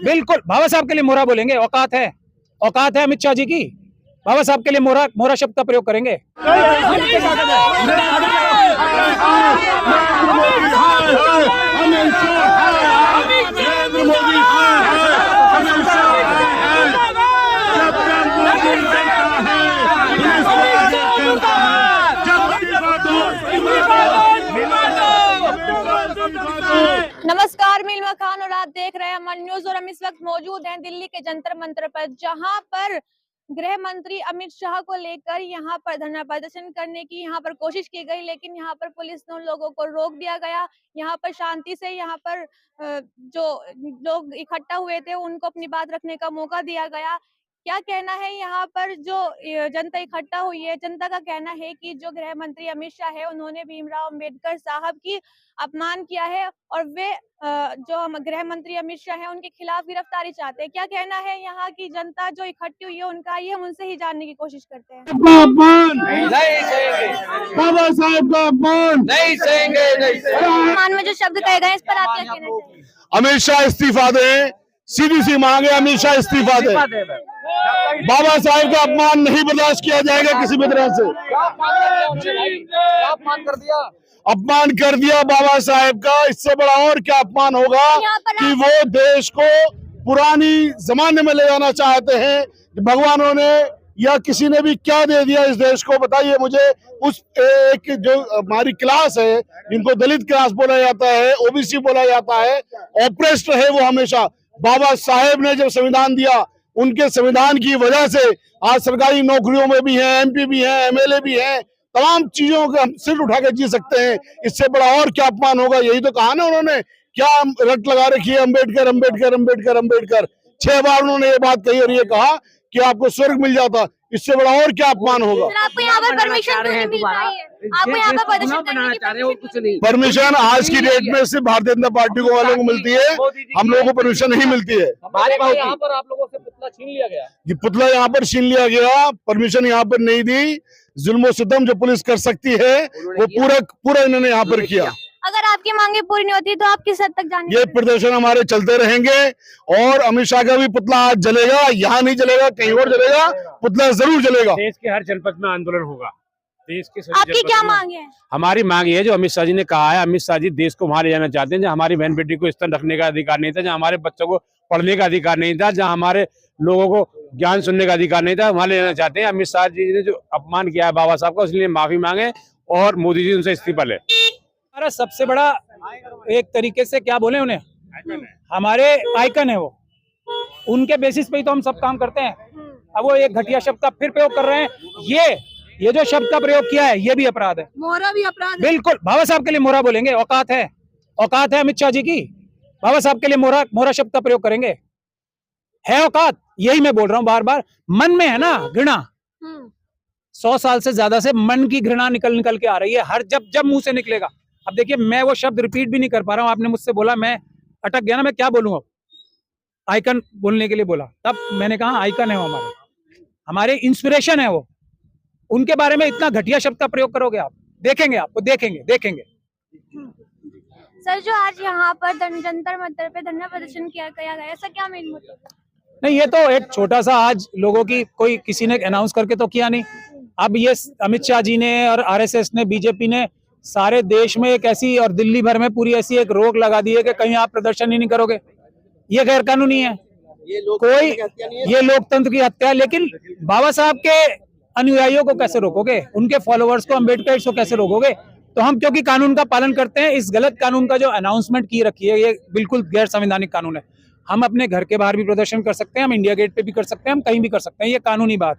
बिल्कुल बाबा साहब के लिए मोहरा बोलेंगे। औकात है अमित शाह जी की। बाबा साहब के लिए मोहरा शब्द का प्रयोग करेंगे। नमस्कार, मैं इल्मा खान और आप देख रहे हैं अमन न्यूज। और हम इस वक्त मौजूद हैं दिल्ली के जंतर मंतर पर, जहां पर गृह मंत्री अमित शाह को लेकर यहां पर धरना प्रदर्शन करने की यहां पर कोशिश की गई, लेकिन यहां पर पुलिस ने उन लोगों को रोक दिया गया। यहां पर शांति से यहां पर जो लोग इकट्ठा हुए थे उनको अपनी बात रखने का मौका दिया गया। क्या कहना है यहाँ पर जो जनता इकट्ठा हुई है? जनता का कहना है कि जो गृह मंत्री अमित शाह है उन्होंने भीमराव अंबेडकर साहब की अपमान किया है और वे जो हम गृह मंत्री अमित शाह है उनके खिलाफ गिरफ्तारी चाहते हैं। क्या कहना है यहाँ की जनता जो इकट्ठी हुई है उनका? ये हम उनसे ही जानने की कोशिश करते हैं। बाबा साहब का अपमान नहीं सहेंगे। अपमान में जो शब्द कहे गए इस पर आप क्या कहना चाहिए? अमित शाह इस्तीफा दें, सीधी सी मांग है, अमित शाह इस्तीफा दें। बाबा साहब का अपमान नहीं बर्दाश्त किया जाएगा किसी भी तरह से। अपमान कर दिया बाबा साहब का, इससे बड़ा और क्या अपमान होगा कि वो देश को पुरानी जमाने में ले जाना चाहते हैं। भगवानों ने या किसी ने भी क्या दे दिया इस देश को, बताइए मुझे। उस एक जो हमारी क्लास है जिनको दलित क्लास बोला जाता है, ओबीसी बोला जाता है, ऑप्रेस्ड है वो हमेशा। बाबा साहेब ने जब संविधान दिया, उनके संविधान की वजह से आज सरकारी नौकरियों में भी हैं, एमपी भी हैं, एमएलए भी हैं, तमाम चीजों के हम सिर उठा के जी सकते हैं। इससे बड़ा और क्या अपमान होगा? यही तो कहा ना उन्होंने, क्या रट लगा रखी है अम्बेडकर अम्बेडकर अम्बेडकर अम्बेडकर। 6 बार उन्होंने ये बात कही और ये कहा कि आपको स्वर्ग मिल जाता। इससे बड़ा और क्या अपमान होगा? आपको यहाँ पर परमिशन नहीं मिल पाई है? आपको यहाँ पर प्रदर्शन करने की कुछ नहीं। परमिशन आज की डेट में सिर्फ भारतीय जनता पार्टी को वालों को मिलती है, हम लोगों को परमिशन नहीं मिलती है। यहाँ पर आप लोगों से पुतला छीन लिया गया। ये पुतला यहाँ पर छीन लिया गया, परमिशन यहाँ पर नहीं दी। जुल्म सितम जो पुलिस कर सकती है वो पूरा इन्होंने यहाँ पर किया। अगर आपकी मांगे पूरी नहीं होती तो आप किस हद तक जाएंगे? ये प्रदर्शन हमारे चलते रहेंगे और अमित शाह का भी पुतला आज जलेगा। यहाँ नहीं जलेगा, कहीं और जलेगा, पुतला जरूर जलेगा। देश के हर जनपद में आंदोलन होगा। देश के आपकी क्या मांग है? हमारी मांग ये है, जो अमित शाह जी ने कहा है, अमित शाह जी देश को वहां ले जाना चाहते हैं जहाँ हमारी बहन बेटी को स्तन रखने का अधिकार नहीं था, जहाँ हमारे बच्चों को पढ़ने का अधिकार नहीं था, जहाँ हमारे लोगों को ज्ञान सुनने का अधिकार नहीं था, वहां ले जाना चाहते हैं। अमित शाह जी ने जो अपमान किया है बाबा साहब का, उसके लिए माफी मांगे और मोदी जी उनसे इस्तीफा ले। हमारा सबसे बड़ा एक तरीके से क्या बोले उन्हें, हमारे आइकन है वो, उनके बेसिस पे ही तो हम सब काम करते हैं। अब वो एक घटिया शब्द का फिर प्रयोग कर रहे हैं। ये जो शब्द का प्रयोग किया है ये भी अपराध है, मोहरा भी अपराध है। बिल्कुल बाबा साहब के लिए मोहरा बोलेंगे। औकात है अमित शाह जी की। बाबा साहब के लिए मोहरा शब्द का प्रयोग करेंगे। है औकात, यही मैं बोल रहा हूँ बार बार। मन में है ना घृणा, 100 साल से ज्यादा से मन की घृणा निकल के आ रही है हर जब मुंह से निकलेगा। अब देखिए, मैं वो शब्द रिपीट भी नहीं कर पा रहा हूँ। आपने मुझसे बोला, मैं अटक गया ना, मैं क्या बोलूँ अब। आइकन बोलने के लिए बोला, तब मैंने कहा आइकन है वो, हमारे इंस्पिरेशन है वो। उनके बारे में इतना घटिया शब्द का प्रयोग करोगे आप, देखेंगे, आपको देखेंगे। सर, जो आज यहाँ पर जंतर मंतर पे धरना प्रदर्शन किया गया, ऐसा क्या मेन मतलब? नहीं, ये तो एक छोटा सा आज लोगों की कोई किसी ने अनाउंस करके तो किया नहीं। अब ये अमित शाह जी ने और आरएसएस ने, बीजेपी ने सारे देश में एक ऐसी, और दिल्ली भर में पूरी ऐसी एक रोक लगा दी है कि कहीं आप प्रदर्शन ही नहीं करोगे। ये गैर कानूनी है, ये लोकतंत्र की हत्या है। लेकिन बाबा साहब के अनुयायियों को कैसे रोकोगे? उनके फॉलोअर्स को, अम्बेडकर को कैसे रोकोगे? तो हम क्योंकि कानून का पालन करते हैं, इस गलत कानून का जो अनाउंसमेंट की रखी है, ये बिल्कुल गैर संवैधानिक कानून है। हम अपने घर के बाहर भी प्रदर्शन कर सकते हैं, हम इंडिया गेट पे भी कर सकते हैं, हम कहीं भी कर सकते हैं, ये कानूनी बात।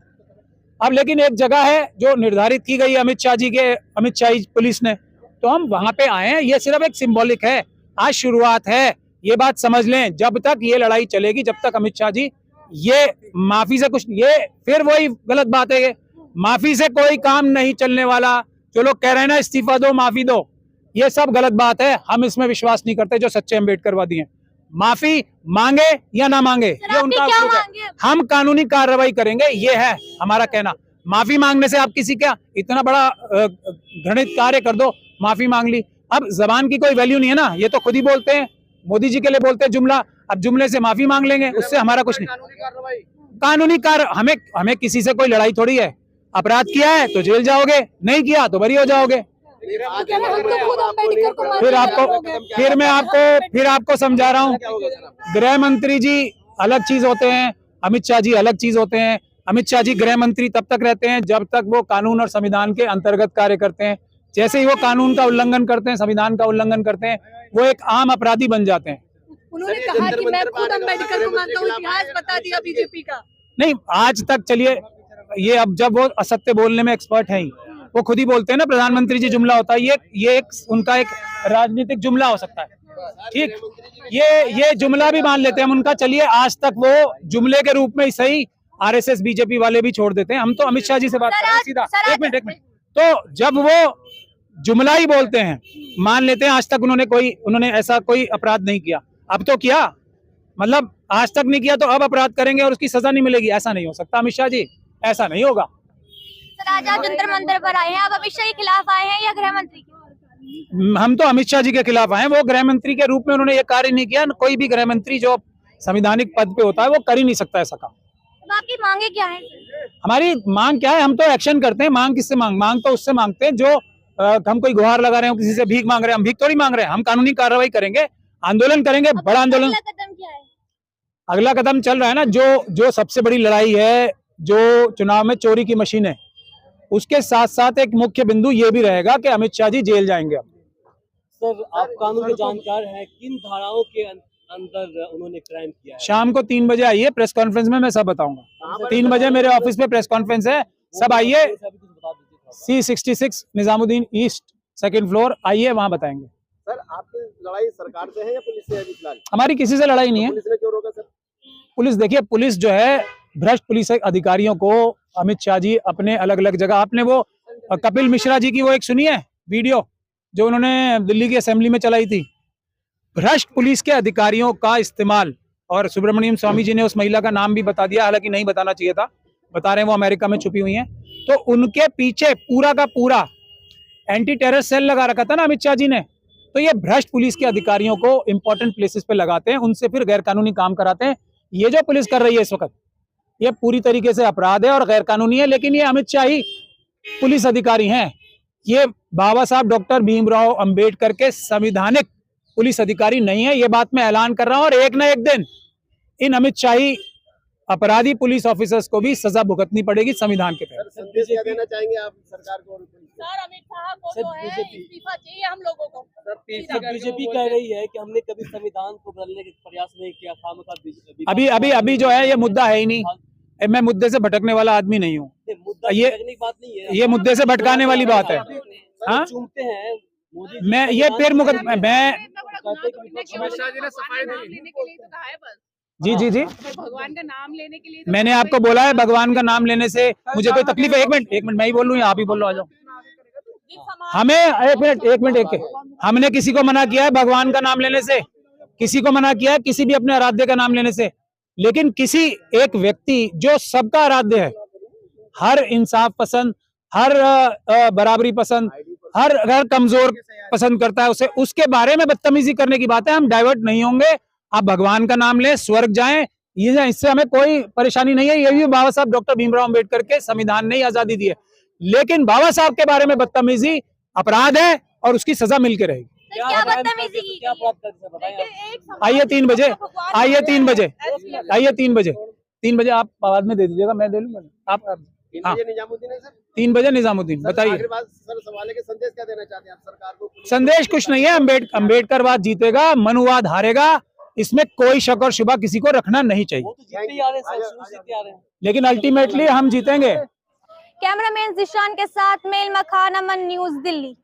अब लेकिन एक जगह है जो निर्धारित की गई अमित शाह पुलिस ने, तो हम वहां पे आए हैं। ये सिर्फ एक सिंबॉलिक है, आज शुरुआत है, ये बात समझ लें। जब तक ये लड़ाई चलेगी, जब तक अमित शाह जी ये माफी से कुछ, ये फिर वही गलत बात है, ये माफी से कोई काम नहीं चलने वाला। जो लोग कह रहे हैं ना इस्तीफा दो, माफी दो, ये सब गलत बात है। हम इसमें विश्वास नहीं करते जो सच्चे अम्बेडकरवादी हैं। माफी मांगे या ना मांगे, ये उनका है। हम कानूनी कार्रवाई करेंगे, ये है हमारा कहना। माफी मांगने से आप किसी क्या इतना बड़ा घृणित कार्य कर दो, माफी मांग ली। अब जबान की कोई वैल्यू नहीं है ना, ये तो खुद ही बोलते हैं, मोदी जी के लिए बोलते हैं जुमला, अब जुमले से माफी मांग लेंगे, उससे हमारा कुछ नहीं। कानूनी हमें हमें किसी से कोई लड़ाई थोड़ी है। अपराध किया है तो जेल जाओगे, नहीं किया तो बरी हो जाओगे। फिर आपको समझा रहा हूँ, गृह मंत्री जी अलग चीज होते हैं, अमित शाह जी अलग चीज होते हैं। अमित शाह जी गृह मंत्री तब तक रहते हैं जब तक वो कानून और संविधान के अंतर्गत कार्य करते हैं। जैसे ही वो कानून का उल्लंघन करते हैं, संविधान का उल्लंघन करते हैं, वो एक आम अपराधी बन जाते हैं। उन्होंने कहा कि मैं खुद अम्बेडकर को मानता हूँ, इतिहास बता दिया बीजेपी का। नहीं, आज तक चलिए, ये अब जब वो असत्य बोलने में एक्सपर्ट हैं ही, वो खुद ही बोलते हैं ना प्रधानमंत्री जी जुमला होता है, ये एक उनका एक राजनीतिक जुमला हो सकता है। ठीक, ये जुमला भी मान लेते हैं हम उनका। चलिए, आज तक वो जुमले के रूप में ही सही, आरएसएस बीजेपी वाले भी छोड़ देते हैं। हम तो अमित शाह जी से बात कर रहे हैं सीधा। एक मिनट। तो जब वो जुमला ही बोलते हैं, मान लेते हैं आज तक उन्होंने ऐसा कोई अपराध नहीं किया, अब तो किया, मतलब आज तक नहीं किया तो अब अपराध करेंगे और उसकी सजा नहीं मिलेगी, ऐसा नहीं हो सकता अमित शाह जी, ऐसा नहीं होगा। सर, आज आप जंतर मंतर पर आए हैं, आप अमित शाह के खिलाफ आए हैं या गृह मंत्री के? हम तो अमित शाह जी के खिलाफ आए हैं। वो गृह मंत्री के रूप में उन्होंने ये कार्य नहीं किया। कोई भी गृह मंत्री जो संवैधानिक पद पे होता है वो कर ही नहीं सकता ऐसा काम। तो आपकी मांगे क्या है? हमारी मांग क्या है? हम तो एक्शन करते हैं। मांग किससे मांग तो उससे मांगते हैं जो हम कोई गुहार लगा रहे हो, किसी से भीख मांग रहे हैं। हम भीख थोड़ी मांग रहे हैं, हम कानूनी कार्रवाई करेंगे, आंदोलन करेंगे, बड़ा आंदोलन। अगला कदम क्या है? अगला कदम चल रहा है ना, जो सबसे बड़ी लड़ाई है, जो चुनाव में चोरी की मशीन है, उसके साथ साथ एक मुख्य बिंदु ये भी रहेगा कि अमित शाह जी जेल जाएंगे। अब सर, आप कानून के जानकार हैं, किन धाराओं के अंदर उन्होंने क्राइम किया है? शाम को 3 बजे आइए, प्रेस कॉन्फ्रेंस में मैं सब बताऊंगा। 3 बजे मेरे ऑफिस में प्रेस कॉन्फ्रेंस है, सब आइए। C66 Nizamuddin east 2nd floor, आइए, वहां बताएंगे। सर, आपकी लड़ाई सरकार से है या पुलिस से है? फिलहाल हमारी किसी से लड़ाई नहीं है। पुलिस ने क्यों रोका सर? पुलिस, देखिए, पुलिस जो है, भ्रष्ट पुलिस अधिकारियों को अमित शाह जी अपने अलग अलग जगह, आपने वो कपिल मिश्रा जी की वो एक सुनी है वीडियो जो उन्होंने दिल्ली की असेंबली में चलाई थी? भ्रष्ट पुलिस के अधिकारियों का इस्तेमाल, और सुब्रमण्यम स्वामी जी ने उस महिला का नाम भी बता दिया, हालांकि नहीं बताना चाहिए था, बता रहे हैं वो अमेरिका में छुपी हुई हैं। तो उनके पीछे पूरा का पूरा एंटी टेरर सेल लगा रखा था ना अमित शाह जी ने। तो ये भ्रष्ट पुलिस के अधिकारियों को इंपॉर्टेंट प्लेसेस पे लगाते हैं, उनसे फिर गैर कानूनी काम कराते हैं। ये जो पुलिस कर रही है इस वक्त, ये पूरी तरीके से अपराध है और गैर कानूनी है। लेकिन ये अमित शाह ही पुलिस अधिकारी हैं, ये बाबा साहब डॉक्टर भीमराव अंबेडकर के संवैधानिक पुलिस अधिकारी नहीं है। ये बात मैं ऐलान कर रहा हूं, और एक ना एक दिन इन अमित शाही अपराधी पुलिस ऑफिसर्स को भी सजा भुगतनी पड़ेगी संविधान के तहत। संदेश क्या देना चाहेंगे आप सरकार को? सर, अमित शाह को जो है इस्तीफा चाहिए हम लोगों को। बीजेपी कह रही है कि हमने कभी संविधान को बदलने का प्रयास नहीं किया। अभी जो है ये मुद्दा है ही नहीं। मैं मुद्दे से भटकने वाला आदमी नहीं हूँ। ये मुद्दे से भटकाने वाली बात है। हाँ, मैं ये फिर जी भगवान का नाम लेने के लिए मैंने आपको बोला है, भगवान का नाम लेने से मुझे कोई तकलीफ है? एक मिनट मैं ही बोल रहा हूँ, आप ही बोल लो, आ जाओ। हमें एक मिनट हमने किसी को मना किया है भगवान का नाम लेने से? किसी को मना किया है किसी भी अपने आराध्य का नाम लेने से? लेकिन किसी एक व्यक्ति जो सबका आराध्य है, हर इंसाफ पसंद, हर बराबरी पसंद, हर कमजोर पसंद करता है, उसे उसके बारे में बदतमीजी करने की बात है। हम डाइवर्ट नहीं होंगे। आप भगवान का नाम लें, स्वर्ग जाएं, ये इससे हमें कोई परेशानी नहीं है। ये भी बाबा साहब डॉक्टर भीमराव अंबेडकर के संविधान ने आजादी दी है। लेकिन बाबा साहब के बारे में बदतमीजी अपराध है और उसकी सजा मिलके रहेगी। क्या बदतमीजी की? आइए 3 बजे, आइए 3 बजे, आइए 3 बजे, 3 बजे आप बाद में दे दीजिएगा, मैं दे लूंगा। आप हाँ, 3 बजे निजामुद्दीन, बताइए। सर, सवाल है कि संदेश क्या देना चाहते हैं आप सरकार को? संदेश कुछ नहीं है, अम्बेडकरवाद जीतेगा, मनुवाद हारेगा, इसमें कोई शक और शुबा किसी को रखना नहीं चाहिए। लेकिन अल्टीमेटली हम जीतेंगे। कैमरामैन जिशान के साथ मेल मखान, अमन न्यूज़, दिल्ली।